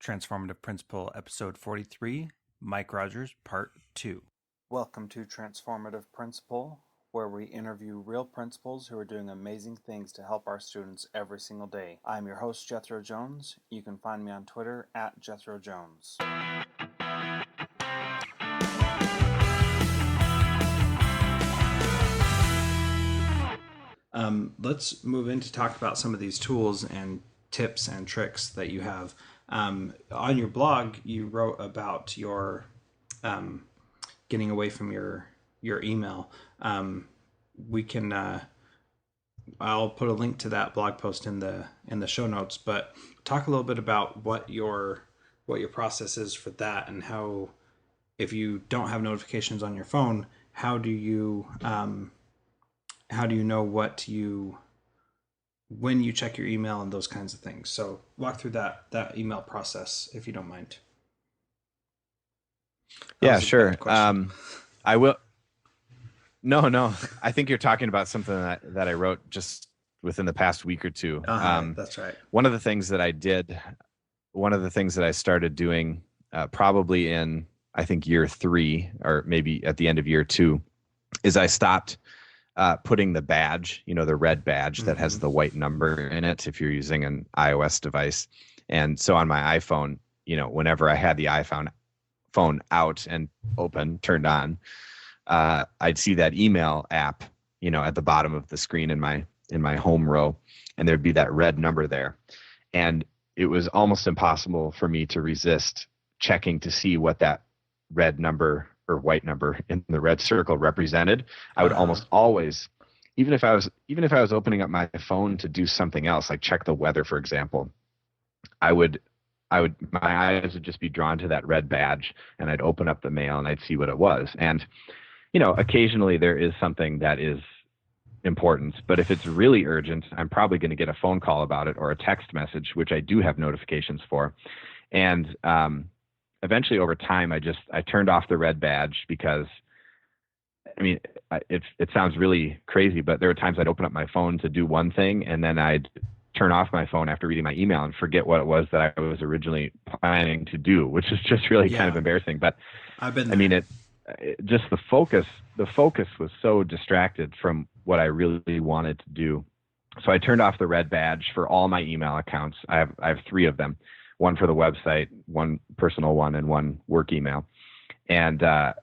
Transformative Principal, Episode 43, Mike Rogers, Part 2. Welcome to Transformative Principal, where we interview real principals who are doing amazing things to help our students every single day. I'm your host, Jethro Jones. You can find me on Twitter at Jethro Jones. Let's move in to talk about some of these tools and tips and tricks that you have. On your blog, you wrote about your getting away from your email. We can I'll put a link to that blog post in the show notes, but talk a little bit about what your process is for that, and how, if you don't have notifications on your phone, how do you know when you check your email and those kinds of things? So walk through that email process, if you don't mind. Yeah, sure. I will. No. I think you're talking about something that I wrote just within the past week or two. That's right. One of the things that I started doing probably in, I think, year 3 or maybe at the end of year 2, is I stopped putting the badge, the red badge that has the white number in it, if you're using an iOS device. And so on my iPhone, whenever I had the phone out and open, turned on, I'd see that email app, at the bottom of the screen in my home row, and there'd be that red number there. And it was almost impossible for me to resist checking to see what that red number or white number in the red circle represented. I would almost always, even if I was opening up my phone to do something else, like check the weather, for example, my eyes would just be drawn to that red badge, and I'd open up the mail and I'd see what it was. And, occasionally there is something that is important, but if it's really urgent, I'm probably going to get a phone call about it or a text message, which I do have notifications for. And, eventually over time, I turned off the red badge because, it sounds really crazy, but there were times I'd open up my phone to do one thing, and then I'd turn off my phone after reading my email and forget what it was that I was originally planning to do, which is just really kind of embarrassing. But I've been there. It just the focus was so distracted from what I really wanted to do. So I turned off the red badge for all my email accounts. I have 3 of them. One for the website, one personal one, and one work email. And I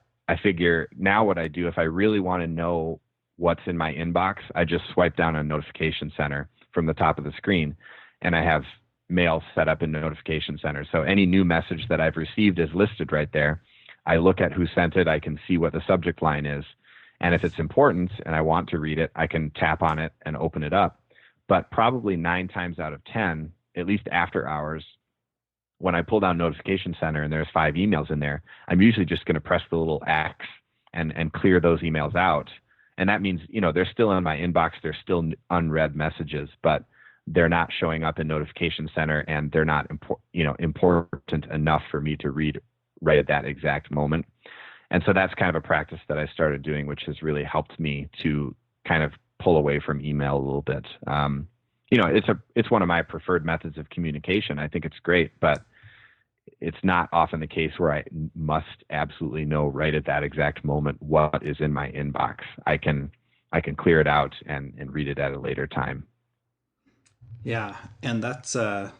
figure now what I do, if I really want to know what's in my inbox, I just swipe down on Notification Center from the top of the screen, and I have mail set up in Notification Center. So any new message that I've received is listed right there. I look at who sent it. I can see what the subject line is. And if it's important and I want to read it, I can tap on it and open it up. But probably 9 times out of 10, at least after hours, when I pull down Notification Center and there's 5 emails in there, I'm usually just going to press the little X and clear those emails out. And that means, they're still in my inbox. They're still unread messages, but they're not showing up in Notification Center, and they're not important enough for me to read right at that exact moment. And so that's kind of a practice that I started doing, which has really helped me to kind of pull away from email a little bit. It's one of my preferred methods of communication. I think it's great, but it's not often the case where I must absolutely know right at that exact moment what is in my inbox. I can clear it out and read it at a later time. Yeah, and that's that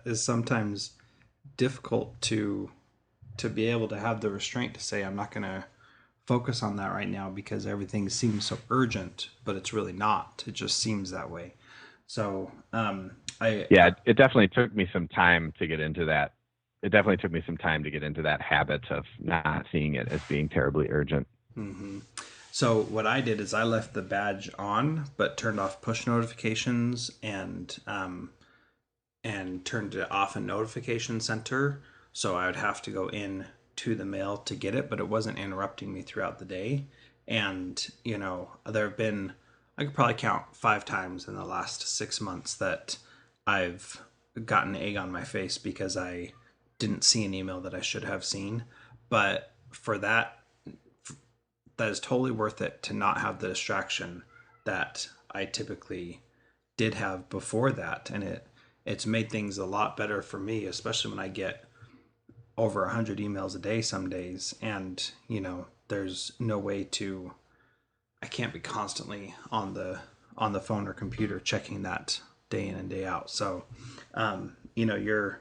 is sometimes difficult to be able to have the restraint to say, I'm not going to focus on that right now because everything seems so urgent, but it's really not. It just seems that way. So it definitely took me some time to get into that. It definitely took me some time to get into that habit of not seeing it as being terribly urgent. Mm-hmm. So what I did is I left the badge on, but turned off push notifications and turned it off in Notification Center. So I would have to go in to the mail to get it, but it wasn't interrupting me throughout the day. And, there have been, I could probably count 5 times in the last 6 months that I've gotten egg on my face because I didn't see an email that I should have seen. But for that is totally worth it to not have the distraction that I typically did have before that. And it it's made things a lot better for me, especially when I get over 100 emails a day some days, and there's no way to, I can't be constantly on the phone or computer checking that day in and day out. So your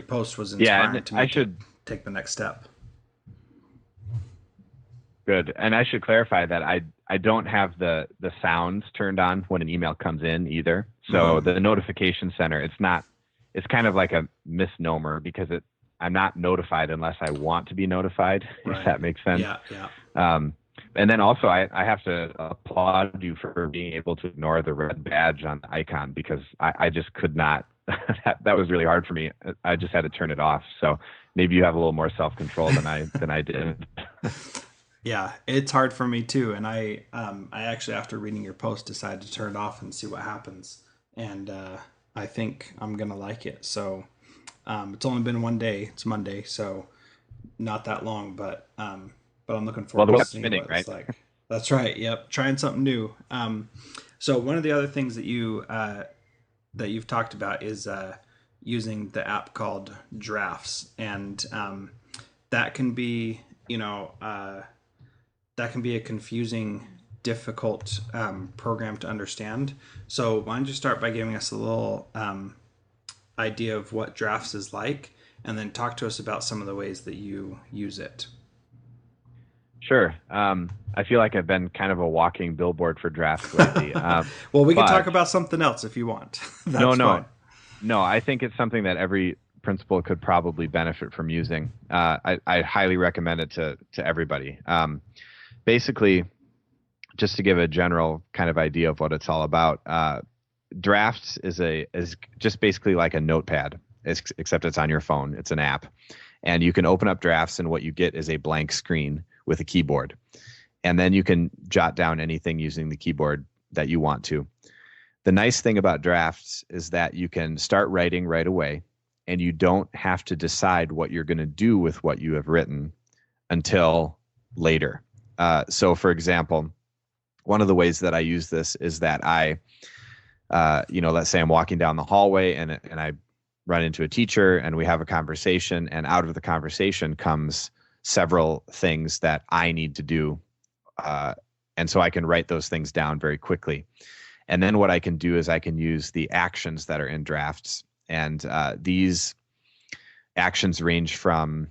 post was Yeah, and inspiring to me I to should take the next step. good, and I should clarify that I don't have the sounds turned on when an email comes in either. So Mm-hmm. the notification center, it's kind of like a misnomer because I'm not notified unless I want to be notified, if Right. that makes sense. Yeah, yeah. Um, and then also, I have to applaud you for being able to ignore the red badge on the icon because I just could not. That was really hard for me. I just had to turn it off. So maybe you have a little more self-control than I did. Yeah, it's hard for me too. And I actually, after reading your post, decided to turn it off and see what happens. And I think I'm gonna like it. So it's only been one day. It's Monday, so not that long, but I'm looking Well, forward the to web's seeing spinning, what right? it's like. That's right. Yep, trying something new. So one of the other things that you've talked about is using the app called Drafts, and that can be that can be a confusing, difficult program to understand. So why don't you start by giving us a little idea of what Drafts is like, and then talk to us about some of the ways that you use it. Sure. I feel like I've been kind of a walking billboard for drafts lately. Well, we can talk But about something else if you want. no, That's no, fine. no. I think it's something that every principal could probably benefit from using. I highly recommend it to everybody. Basically, just to give a general kind of idea of what it's all about, drafts is just basically like a notepad, except it's on your phone. It's an app, and you can open up drafts, and what you get is a blank screen with a keyboard, and then you can jot down anything using the keyboard that you want to. The nice thing about drafts is that you can start writing right away, and you don't have to decide what you're going to do with what you have written until later. So, for example, one of the ways that I use this is that let's say I'm walking down the hallway and I run into a teacher and we have a conversation, and out of the conversation comes several things that I need to do. And so I can write those things down very quickly. And then what I can do is I can use the actions that are in drafts. And these actions range from,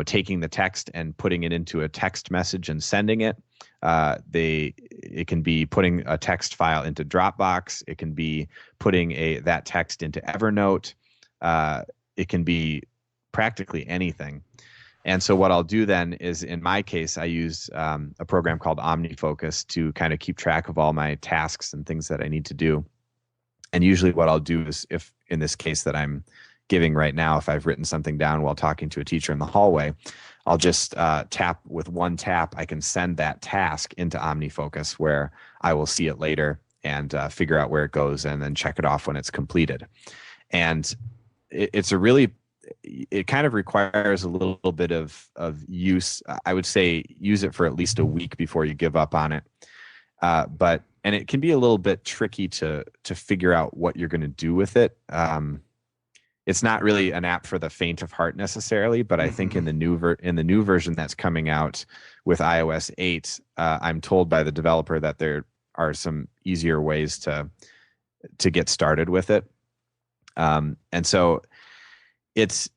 taking the text and putting it into a text message and sending it. It can be putting a text file into Dropbox. It can be putting that text into Evernote. It can be practically anything. And so what I'll do then is, in my case, I use a program called OmniFocus to kind of keep track of all my tasks and things that I need to do. And usually what I'll do is, if in this case that I'm giving right now, if I've written something down while talking to a teacher in the hallway, I'll just tap with one tap. I can send that task into OmniFocus where I will see it later and figure out where it goes and then check it off when it's completed. And it kind of requires a little bit of use. I would say use it for at least a week before you give up on it. And it can be a little bit tricky to figure out what you're going to do with it. It's not really an app for the faint of heart necessarily, but I think in the new version that's coming out with iOS 8, I'm told by the developer that there are some easier ways to get started with it. And so it's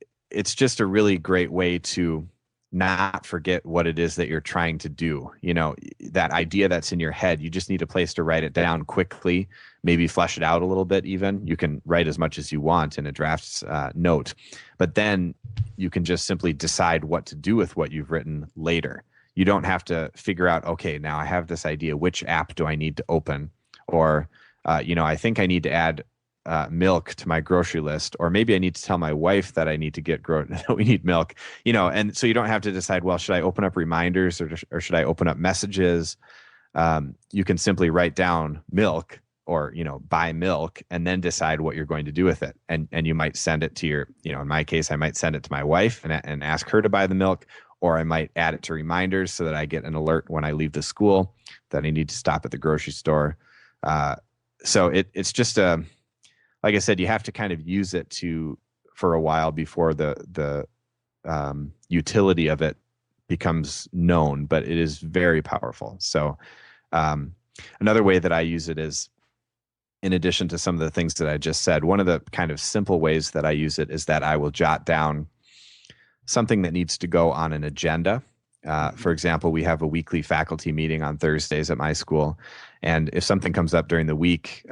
just a really great way to not forget what it is that you're trying to do. That idea that's in your head, you just need a place to write it down quickly, maybe flesh it out a little bit even. You can write as much as you want in a drafts note, but then you can just simply decide what to do with what you've written later. You don't have to figure out, okay, now I have this idea, which app do I need to open? Or, I think I need to add milk to my grocery list, or maybe I need to tell my wife that I need to that we need milk, and so you don't have to decide, well, should I open up reminders or should I open up messages? You can simply write down milk or, buy milk, and then decide what you're going to do with it. And you might send it to your, in my case, I might send it to my wife and ask her to buy the milk, or I might add it to reminders so that I get an alert when I leave the school that I need to stop at the grocery store. So it's just like I said, you have to kind of use it for a while before the utility of it becomes known, but it is very powerful. So um, another way that I use it is, in addition to some of the things that I just said, one of the kind of simple ways that I use it is that I will jot down something that needs to go on an agenda. For example, we have a weekly faculty meeting on Thursdays at my school. And if something comes up during the week,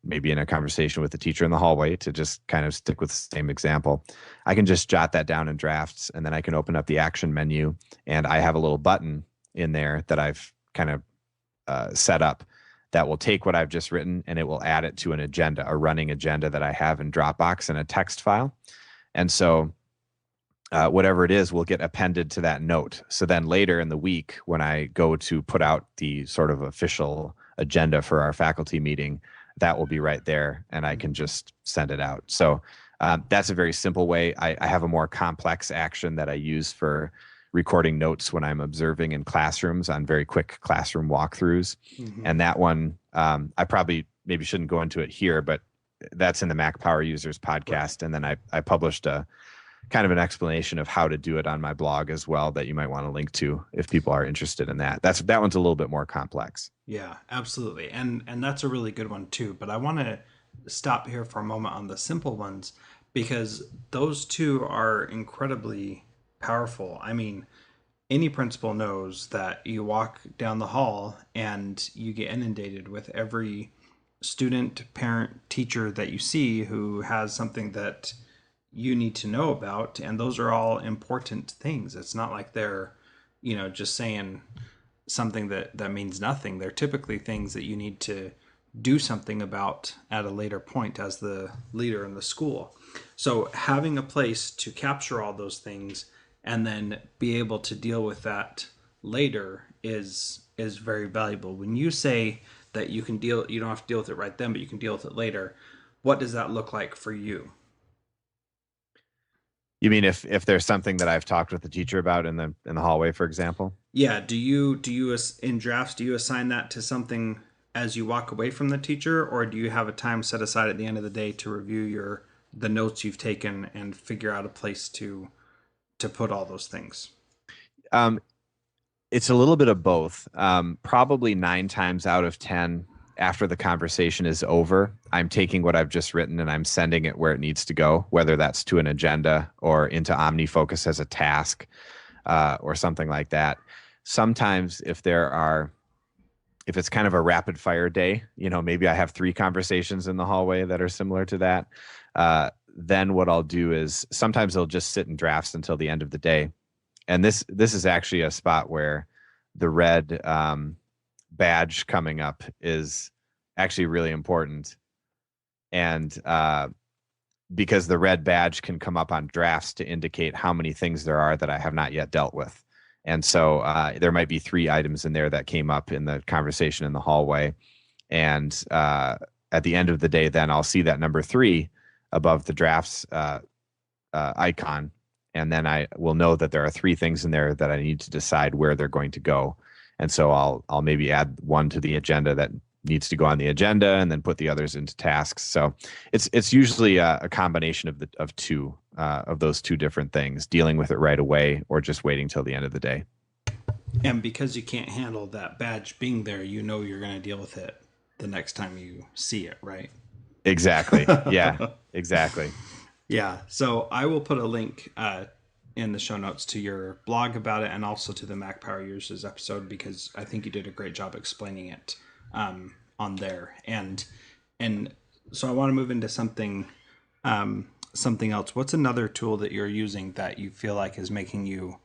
maybe in a conversation with the teacher in the hallway, to just kind of stick with the same example, I can just jot that down in drafts, and then I can open up the action menu, and I have a little button in there that I've kind of set up that will take what I've just written and it will add it to an agenda, a running agenda that I have in Dropbox in a text file. And so whatever it is will get appended to that note. So then later in the week, when I go to put out the sort of official agenda for our faculty meeting, that will be right there, and I can just send it out. So that's a very simple way. I have a more complex action that I use for recording notes when I'm observing in classrooms on very quick classroom walkthroughs. Mm-hmm. And that one, I probably maybe shouldn't go into it here, but that's in the Mac Power Users podcast. Right. And then I published a kind of an explanation of how to do it on my blog as well, that you might want to link to if people are interested in that. That one's a little bit more complex. Yeah, absolutely. And that's a really good one too. But I want to stop here for a moment on the simple ones, because those two are incredibly powerful. I mean, any principal knows that you walk down the hall and you get inundated with every student, parent, teacher that you see who has something that you need to know about, and those are all important things. It's not like they're, just saying something that means nothing. They're typically things that you need to do something about at a later point as the leader in the school. So having a place to capture all those things and then be able to deal with that later is very valuable. When you say that you don't have to deal with it right then, but you can deal with it later, what does that look like for you? You mean if there's something that I've talked with the teacher about in the hallway, for example? Yeah. Do you in drafts, do you assign that to something as you walk away from the teacher, or do you have a time set aside at the end of the day to review the notes you've taken and figure out a place to put all those things? It's a little bit of both. Probably 9 times out of 10, after the conversation is over, I'm taking what I've just written and I'm sending it where it needs to go, whether that's to an agenda or into OmniFocus as a task or something like that. Sometimes if it's kind of a rapid fire day, maybe I have 3 conversations in the hallway that are similar to that. Then what I'll do is sometimes they'll just sit in drafts until the end of the day. And this is actually a spot where the red badge coming up is actually really important. And because the red badge can come up on drafts to indicate how many things there are that I have not yet dealt with. And so there might be 3 items in there that came up in the conversation in the hallway. And at the end of the day, then I'll see that number 3 above the drafts icon. And then I will know that there are 3 things in there that I need to decide where they're going to go. And so I'll maybe add one to the agenda that needs to go on the agenda, and then put the others into tasks. So it's usually a combination of two of those 2 different things, dealing with it right away or just waiting till the end of the day. And because you can't handle that badge being there, you're going to deal with it the next time you see it, right? Exactly. Yeah, exactly. Yeah. So I will put a link in the show notes to your blog about it, and also to the Mac Power Users episode, because I think you did a great job explaining it on there. And so I want to move into something else. What's another tool that you're using that you feel like is making you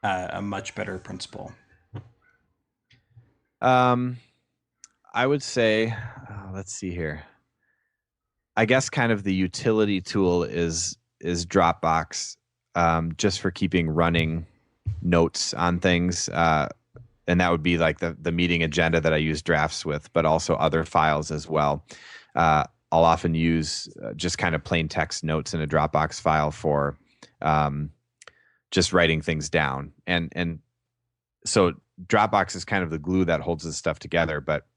a much better principal? I would say, let's see here. I guess kind of the utility tool is Dropbox, just for keeping running notes on things. And that would be like the meeting agenda that I use drafts with, but also other files as well. I'll often use just kind of plain text notes in a Dropbox file for just writing things down. And so Dropbox is kind of the glue that holds this stuff together. But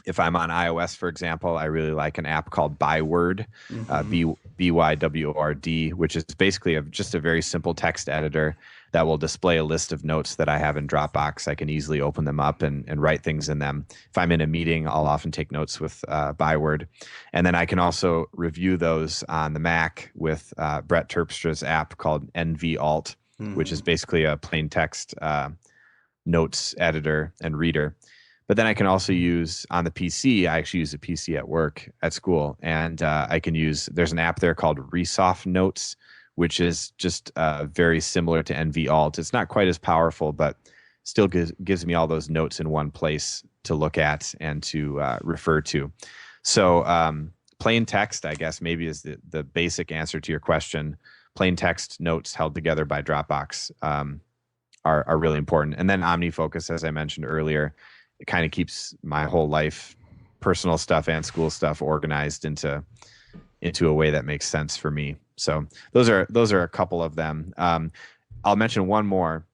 If I'm on iOS, for example, I really like an app called Byword, Mm-hmm. Byword, which is basically just a very simple text editor that will display a list of notes that I have in Dropbox. I can easily open them up and write things in them. If I'm in a meeting, I'll often take notes with Byword. And then I can also review those on the Mac with Brett Terpstra's app called NVAlt, which is Mm-hmm. basically a plain text notes editor and reader. But then I can also use on the PC. I actually use a PC at work at school, and I can use. There's an app there called Resoft Notes, which is just very similar to NVAlt. It's not quite as powerful, but still gives me all those notes in one place to look at and to refer to. So plain text, I guess, maybe is the basic answer to your question. Plain text notes held together by Dropbox are really important. And then OmniFocus, as I mentioned earlier, it kind of keeps my whole life, personal stuff and school stuff, organized into a way that makes sense for me. So those are a couple of them. I'll mention one more.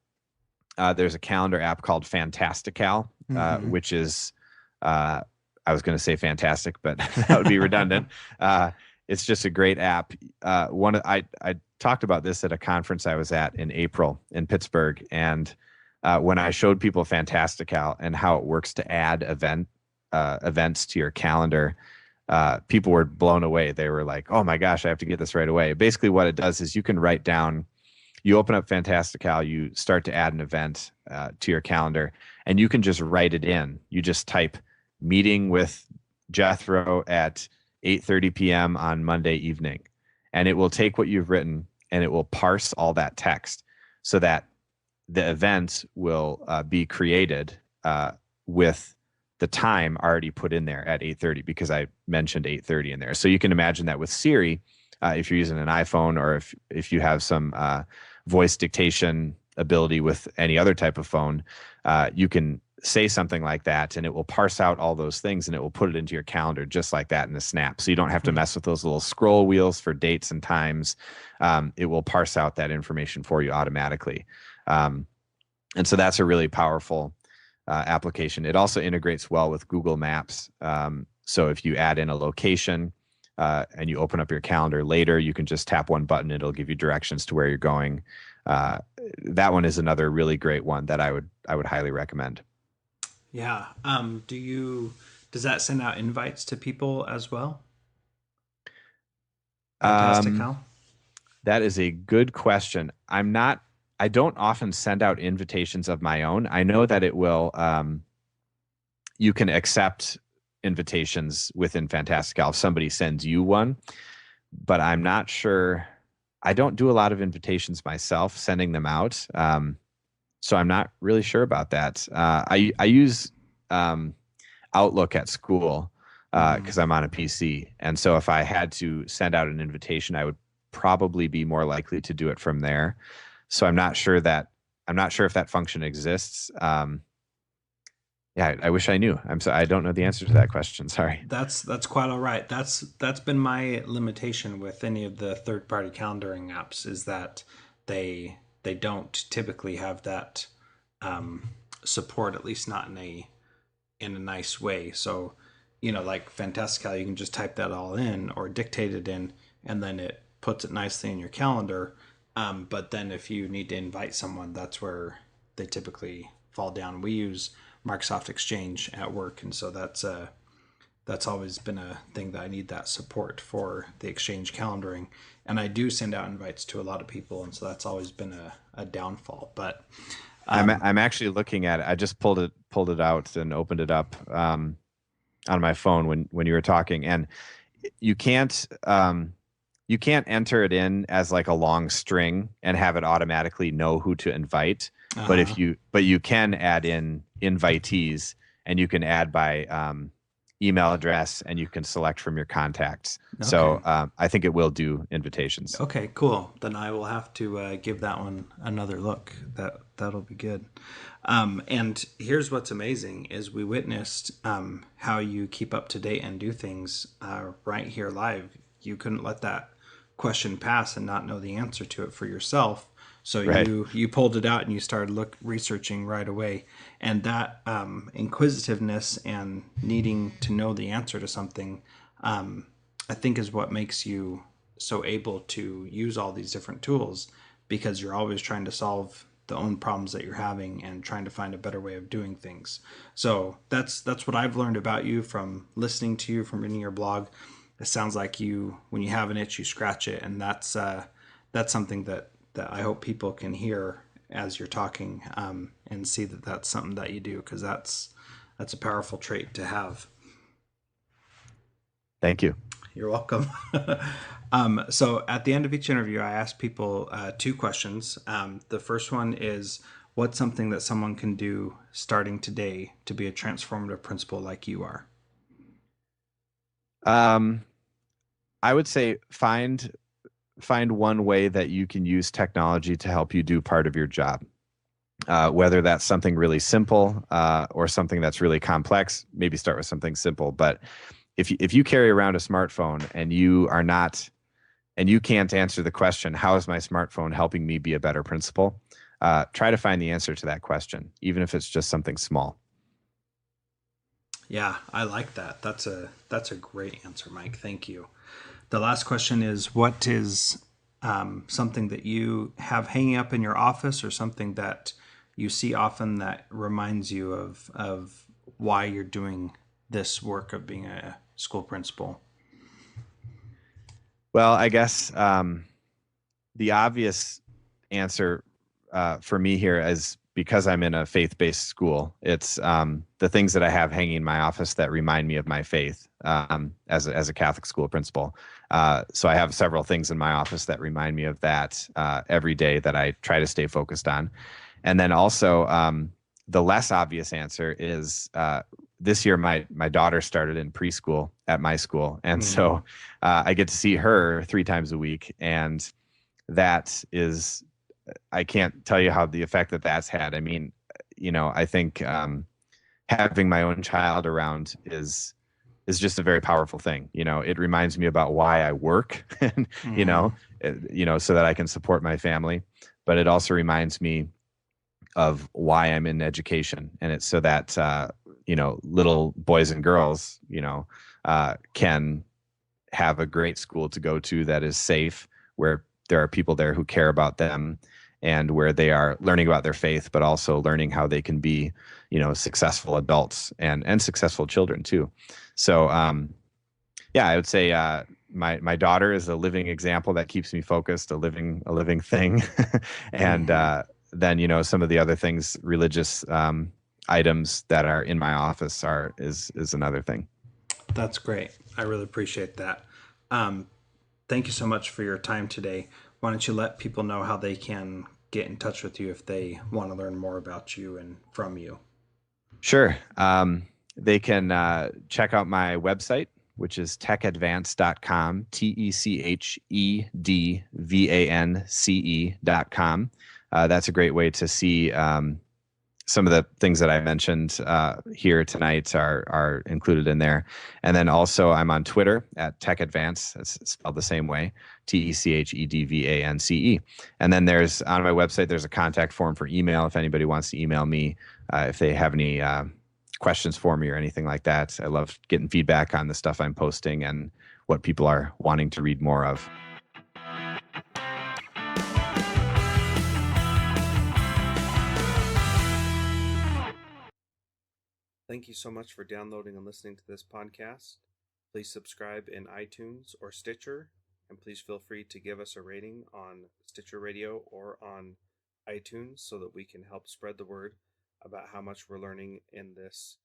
There's a calendar app called Fantasical, Mm-hmm. which is I was going to say fantastic, but that would be redundant. It's just a great app. I talked about this at a conference I was at in April in Pittsburgh, and when I showed people Fantastical and how it works to add events to your calendar, people were blown away. They were like, "Oh my gosh, I have to get this right away." Basically, what it does is you can write down. You open up Fantastical, you start to add an event to your calendar, and you can just write it in. You just type meeting with Jethro at 8:30 p.m. on Monday evening, and it will take what you've written and it will parse all that text so that the event will be created with the time already put in there at 8:30 because I mentioned 8:30 in there. So you can imagine that with Siri, if you're using an iPhone or if you have some voice dictation ability with any other type of phone, you can say something like that and it will parse out all those things and it will put it into your calendar just like that in a snap. So you don't have to mess with those little scroll wheels for dates and times. It will parse out that information for you automatically. And so that's a really powerful application. It also integrates well with Google Maps. So if you add in a location and you open up your calendar later, you can just tap one button. It'll give you directions to where you're going. That one is another really great one that I would highly recommend. Yeah. Does that send out invites to people as well? Um, Fantastical. that is a good question. I don't often send out invitations of my own. I know that it will, you can accept invitations within Fantastical if somebody sends you one, but I'm not sure. I don't do a lot of invitations myself, sending them out. So I'm not really sure about that. I use um, Outlook at school Mm-hmm. because I'm on a PC, and so if I had to send out an invitation, I would probably be more likely to do it from there. So I'm not sure if that function exists. Yeah, I wish I knew. I don't know the answer to that question. Sorry. That's quite all right. That's been my limitation with any of the third party calendaring apps is that they don't typically have that support, at least not in a nice way. So, like Fantastical, you can just type that all in or dictate it in, and then it puts it nicely in your calendar. But then if you need to invite someone, that's where they typically fall down. We use Microsoft Exchange at work, and so that's always been a thing that I need that support for the Exchange calendaring. And I do send out invites to a lot of people, and so that's always been a downfall. But I'm actually looking at it. I just pulled it out and opened it up on my phone when you were talking, and you can't um, you can't enter it in as like a long string and have it automatically know who to invite. But uh-huh. but you can add in invitees, and you can add by email address, and you can select from your contacts. Okay. So I think it will do invitations. Okay, cool. Then I will have to give that one another look. That'll be good. And here's what's amazing: is we witnessed how you keep up to date and do things right here live. You couldn't let that question pass and not know the answer to it for yourself. So Right. you pulled it out and you started researching right away, and that inquisitiveness and needing to know the answer to something, I think, is what makes you so able to use all these different tools, because you're always trying to solve the own problems that you're having and trying to find a better way of doing things. So that's what I've learned about you from listening to you, from reading your blog. It sounds like you, when you have an itch, you scratch it, and that's something that I hope people can hear as you're talking, and see that that's something that you do, because that's a powerful trait to have. Thank you. You're welcome. So at the end of each interview, I ask people two questions. The first one is, what's something that someone can do starting today to be a transformative principal like you are? Um, I would say find one way that you can use technology to help you do part of your job. Whether that's something really simple or something that's really complex, maybe start with something simple. But if you carry around a smartphone and you can't answer the question, how is my smartphone helping me be a better principal? Try to find the answer to that question, even if it's just something small. Yeah, I like that. That's a great answer, Mike. Thank you. The last question is, what is something that you have hanging up in your office, or something that you see often that reminds you of why you're doing this work of being a school principal? Well, I guess the obvious answer for me here is, because I'm in a faith-based school, it's the things that I have hanging in my office that remind me of my faith as a Catholic school principal. So I have several things in my office that remind me of that every day, that I try to stay focused on. And then also, the less obvious answer is, this year my daughter started in preschool at my school, and so I get to see her 3 times a week, and that is, I can't tell you how the effect that that's had. I mean, I think having my own child around is just a very powerful thing. It reminds me about why I work, and Mm-hmm. so that I can support my family. But it also reminds me of why I'm in education, and it's so that little boys and girls, can have a great school to go to that is safe, where there are people there who care about them, and where they are learning about their faith, but also learning how they can be, successful adults and successful children too. So, yeah, I would say my daughter is a living example that keeps me focused, a living thing, and Mm-hmm. then some of the other things, religious items that are in my office is another thing. That's great. I really appreciate that. Um, Thank you so much for your time today. Why don't you let people know how they can get in touch with you if they want to learn more about you and from you? Sure. They can check out my website, which is techadvance.com, techedvance.com. That's a great way to see some of the things that I mentioned here tonight are included in there. And then also, I'm on Twitter at TechAdvance. It's spelled the same way, TechEdvance. And then on my website, there's a contact form for email if anybody wants to email me if they have any questions for me or anything like that. I love getting feedback on the stuff I'm posting and what people are wanting to read more of. Thank you so much for downloading and listening to this podcast. Please subscribe in iTunes or Stitcher, and please feel free to give us a rating on Stitcher Radio or on iTunes, so that we can help spread the word about how much we're learning in this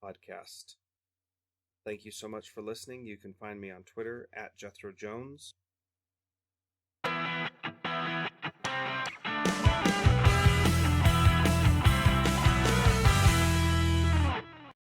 podcast. Thank you so much for listening. You can find me on Twitter at Jethro Jones.